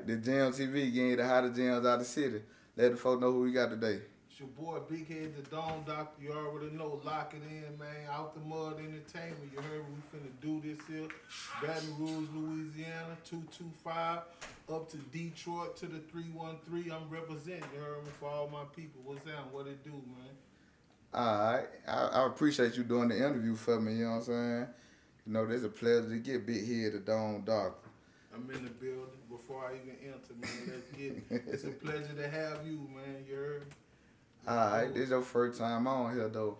the G3MSTV getting the hottest gems out of the city. Let the folks know who we got today. It's your boy Big Head, the Dome Doctor. You already know. Lock it in, man. Out the Mud Entertainment. You heard we finna do this here. Baton Rouge, Louisiana, 225. Up to Detroit to the 313. I'm representing. You heard me, for all my people. What's that? What it do, man? Alright. I appreciate you doing the interview for me, you know what I'm saying? You know, it's a pleasure to get Big Head, the Dome Doctor. I'm in the building. Before I even enter, man, let's get it. It's a pleasure to have you, man. You heard me? Alright, this is your first time on here, though.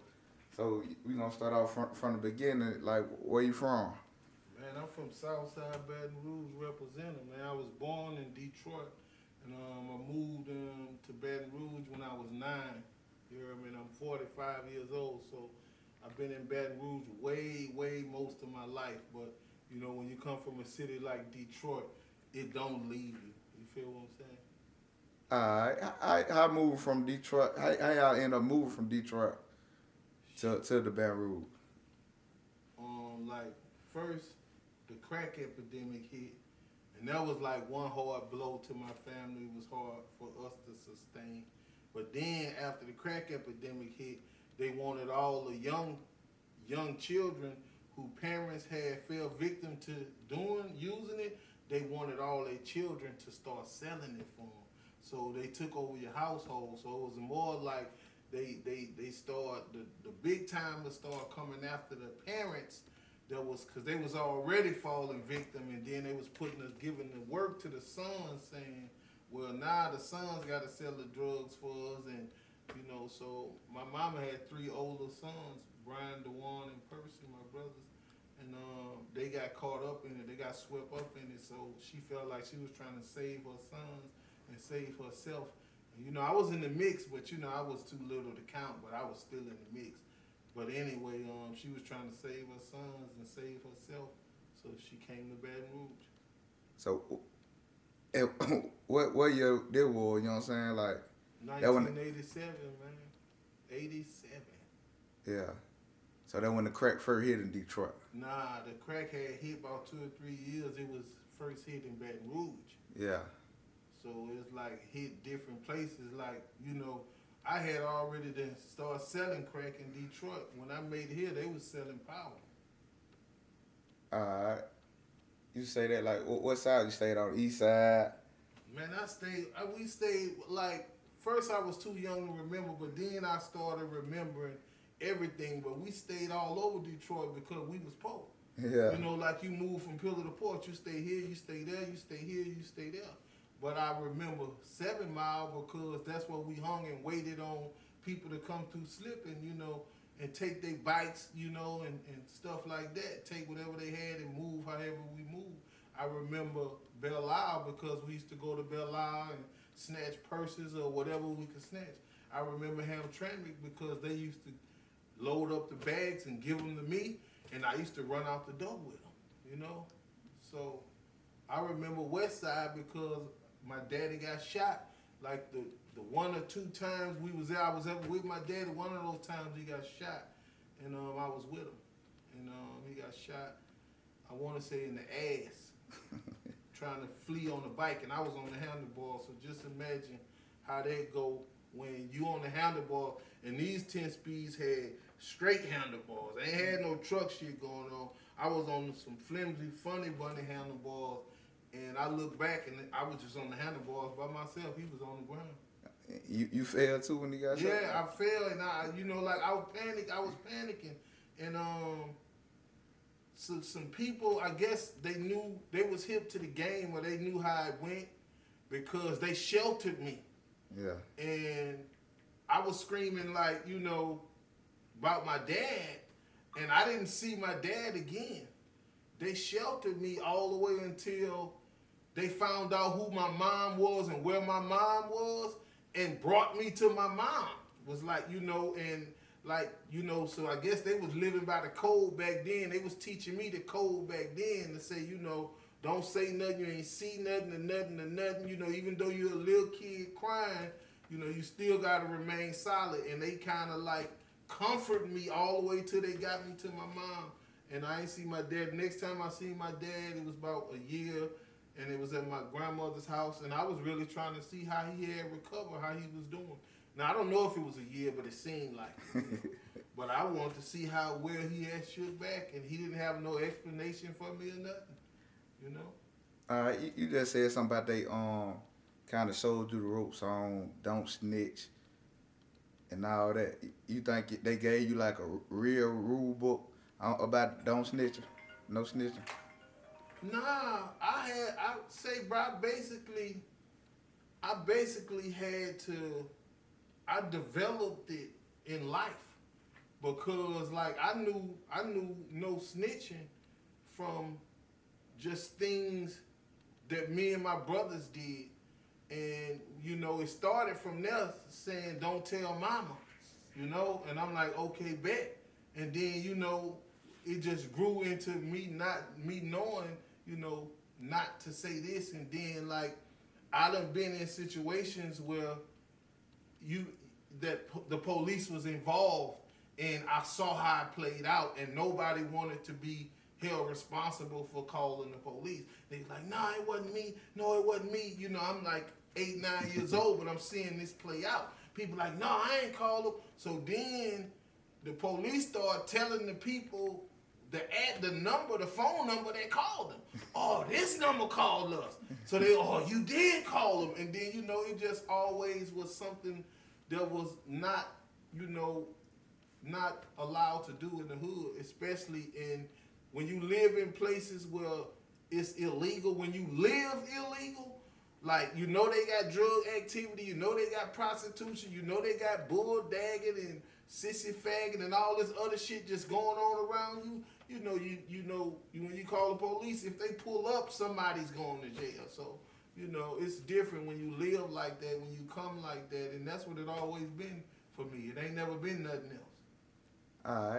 So we gonna start off from the beginning. Like, where you from? Man, I'm from Southside Baton Rouge, representing. Man, I was born in Detroit, and I moved to Baton Rouge when I was 9. You heard me? And I'm 45 years old, so I've been in Baton Rouge way most of my life. But you know, when you come from a city like Detroit, it don't leave you. You feel what I'm saying? Alright, I moved from Detroit. How y'all end up moving from Detroit to the Baton Rouge? Like first, the crack epidemic hit, and that was like one hard blow to my family. It was hard for us to sustain. But then after the crack epidemic hit, they wanted all the young children who parents had fell victim to using it. They wanted all their children to start selling it for them. So they took over your household. So it was more like they start the big timers start coming after the parents. That was because they was already falling victim, and then they was giving the work to the sons, saying, well, now the sons got to sell the drugs for us. And you know, so my mama had 3 older sons, Brian, DeWan, and Percy, my brothers. And they got caught up in it. They got swept up in it. So she felt like she was trying to save her sons and save herself. And, you know, I was in the mix, but, you know, I was too little to count, but I was still in the mix. But anyway, she was trying to save her sons and save herself. So she came to Baton Rouge. So, what year this was, you know what I'm saying? Like 1987, man. 87. Yeah. So that when the crack first hit in Detroit. Nah, the crack had hit about 2 or 3 years. It was first hit in Baton Rouge. Yeah. So it's like hit different places. Like, you know, I had already to start selling crack in Detroit. When I made it here, they was selling powder. Alright. You say that like what side you stayed on? East side? Man, we stayed like first I was too young to remember, but then I started remembering everything. But we stayed all over Detroit because we was poor. Yeah. You know, like you move from pillar to porch, you stay here, you stay there, you stay here, you stay there. But I remember 7 Mile because that's where we hung and waited on people to come through slipping, you know, and take their bikes, you know, and stuff like that. Take whatever they had and move however we moved. I remember Belle Isle because we used to go to Belle Isle and snatch purses or whatever we could snatch. I remember Hamtramck because they used to load up the bags and give them to me, and I used to run out the door with them, you know. So I remember West Side because my daddy got shot. Like the 1 or 2 times we was there, I was ever with my daddy. One of those times he got shot, and I was with him, and he got shot. I want to say in the ass, trying to flee on the bike, and I was on the handlebar. So just imagine how that go when you on the handlebar, and these 10 speeds had straight handlebars. They ain't had no truck shit going on. I was on some flimsy, funny bunny handlebars. And I look back, and I was just on the handlebars by myself. He was on the ground. You fell too when he got shot? Yeah, I fell, and I was panicking, and so some people, I guess they knew they was hip to the game, or they knew how it went because they sheltered me. Yeah. And I was screaming like, you know, about my dad, and I didn't see my dad again. They sheltered me all the way until they found out who my mom was and where my mom was and brought me to my mom. It was like, you know, and like, you know, so I guess they was living by the code back then. They was teaching me the code back then to say, you know, don't say nothing, you ain't see nothing or nothing or nothing. You know, even though you're a little kid crying, you know, you still got to remain solid. And they kind of like comforted me all the way till they got me to my mom. And I ain't see my dad. Next time I seen my dad, it was about a year and it was at my grandmother's house, and I was really trying to see how he had recovered, how he was doing. Now I don't know if it was a year, but it seemed like it. But I wanted to see how well he had shook back, and he didn't have no explanation for me or nothing. You know. You just said something about they kind of showed you the ropes on Don't Snitch and all that. You think they gave you like a real rule book about Don't Snitch, no snitching? Nah, I say, bro, I basically had to, I developed it in life because like I knew no snitching from just things that me and my brothers did. And, you know, it started from there saying, don't tell mama, you know? And I'm like, okay, bet. And then, you know, it just grew into me knowing, you know, not to say this. And then, like, I done been in situations where the police was involved, and I saw how it played out, and nobody wanted to be held responsible for calling the police. They was like, nah, it wasn't me. No, it wasn't me. You know, I'm like 8, 9 years old, but I'm seeing this play out. People like, nah, I ain't called them. So then the police start telling the people the phone number that called them. Oh, this number called us. So they, oh, you did call them. And then, you know, it just always was something that was not, you know, not allowed to do in the hood, especially when you live in places where it's illegal. When you live illegal, like, you know they got drug activity, you know they got prostitution, you know they got bull dagging and sissy fagging and all this other shit just going on around you. You know, when you call the police, if they pull up, somebody's going to jail. So, you know, it's different when you live like that, when you come like that, and that's what it always been for me. It ain't never been nothing else. All right.